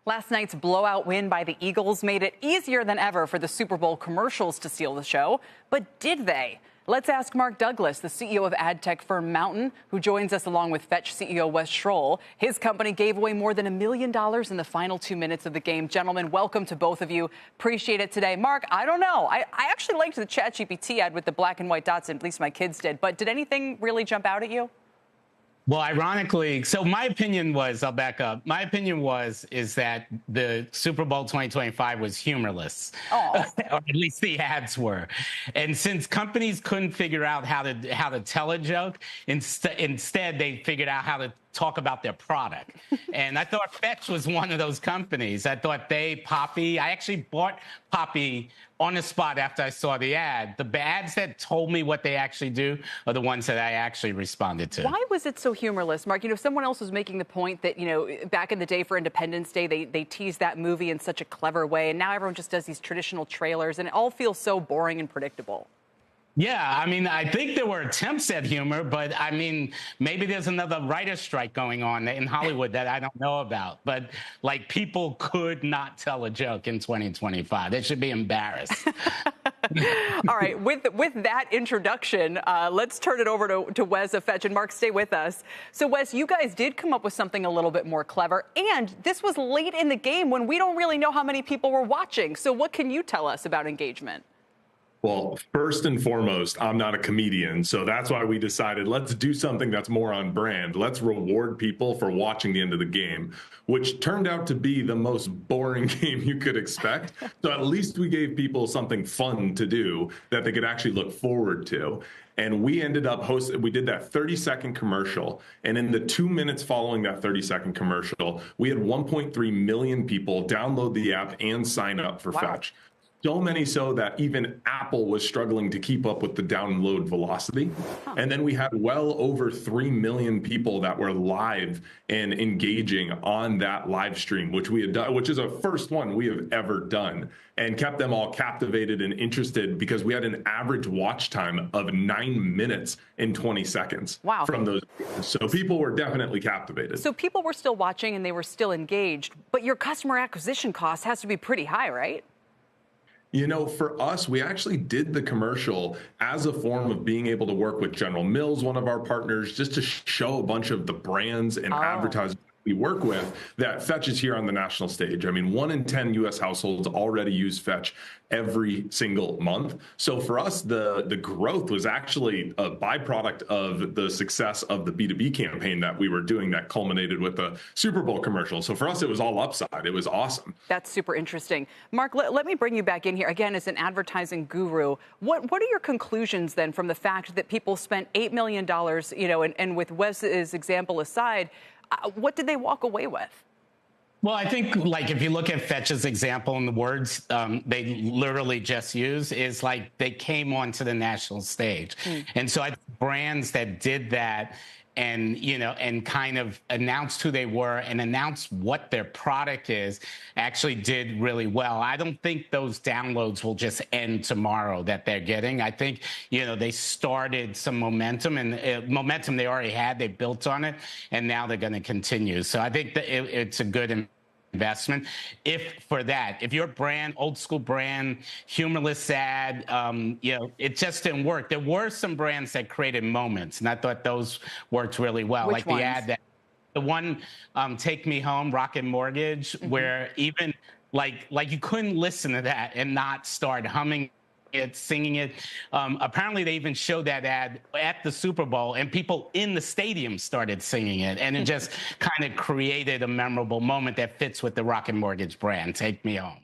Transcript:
Last night's blowout win by the Eagles made it easier than ever for the Super Bowl commercials to steal the show. But did they? Let's ask Mark Douglas, the CEO of ad tech firm Mountain, who joins us along with Fetch CEO Wes Schroll. His company gave away more than $1 million in the final 2 minutes of the game. Gentlemen, welcome to both of you. Appreciate it today. Mark, I don't know. I actually liked the ChatGPT ad with the black and white dots, at least my kids did. But did anything really jump out at you? Well, ironically, so my opinion was, I'll back up. My opinion is that the Super Bowl 2025 was humorless, or at least the ads were. And since companies couldn't figure out how to tell a joke, instead they figured out how to talk about their product. And I thought Fetch was one of those companies. I thought I actually bought Poppy on the spot after I saw the ad. The ads that told me what they actually do are the ones that I actually responded to. Why was it so humorless, Mark? You know, someone else was making the point that, you know, back in the day for Independence Day, they teased that movie in such a clever way. And now everyone just does these traditional trailers and it all feels so boring and predictable. Yeah, I mean, I think there were attempts at humor, but I mean, maybe there's another writer's strike going on in Hollywood that I don't know about. But like, people could not tell a joke in 2025. They should be embarrassed. All right, with that introduction, let's turn it over to Wes of Fetch. And Mark, stay with us. So Wes, you guys did come up with something a little bit more clever. And this was late in the game when we don't really know how many people were watching. So what can you tell us about engagement? Well, first and foremost, I'm not a comedian, so that's why we decided let's do something that's more on brand. Let's reward people for watching the end of the game, which turned out to be the most boring game you could expect. So at least we gave people something fun to do that they could actually look forward to. And we ended up we did that 30-second commercial. And in the 2 minutes following that 30-second commercial, we had 1.3 million people download the app and sign up for Fetch. So many so that even Apple was struggling to keep up with the download velocity. And then we had well over 3 million people that were live and engaging on that live stream, which we had done, which is a first one we have ever done, and kept them all captivated and interested because we had an average watch time of 9 minutes and 20 seconds. Wow. From those. So people were definitely captivated. So people were still watching and they were still engaged, but your customer acquisition cost has to be pretty high, right? You know, for us, we actually did the commercial as a form of being able to work with General Mills, one of our partners, just to show a bunch of the brands and advertising we work with that Fetch is here on the national stage. I mean, 1 in 10 U.S. households already use Fetch every single month. So for us, the growth was actually a byproduct of the success of the B2B campaign that we were doing that culminated with the Super Bowl commercial. So for us, it was all upside. It was awesome. That's super interesting. Mark, let me bring you back in here again as an advertising guru. What are your conclusions then from the fact that people spent $8 million, you know, and with Wes's example aside, what did they walk away with? Well, I think, like, if you look at Fetch's example and the words they literally just use is like they came onto the national stage. And so I think brands that did that and, you know, and kind of announced who they were and announced what their product is actually did really well. I don't think those downloads will just end tomorrow that they're getting. I think, you know, they started some momentum, and momentum they already had, they built on it, and now they're going to continue. So I think that it's a good investment. If your brand, old school brand, humorless ad, you know, it just didn't work. There were some brands that created moments, and I thought those worked really well. Which like ones? The ad the one, Take Me Home, Rocket Mortgage, where even like you couldn't listen to that and not start humming it, singing it. Apparently, they even showed that ad at the Super Bowl, and people in the stadium started singing it. And it just kind of created a memorable moment that fits with the Rocket Mortgage brand, Take Me Home.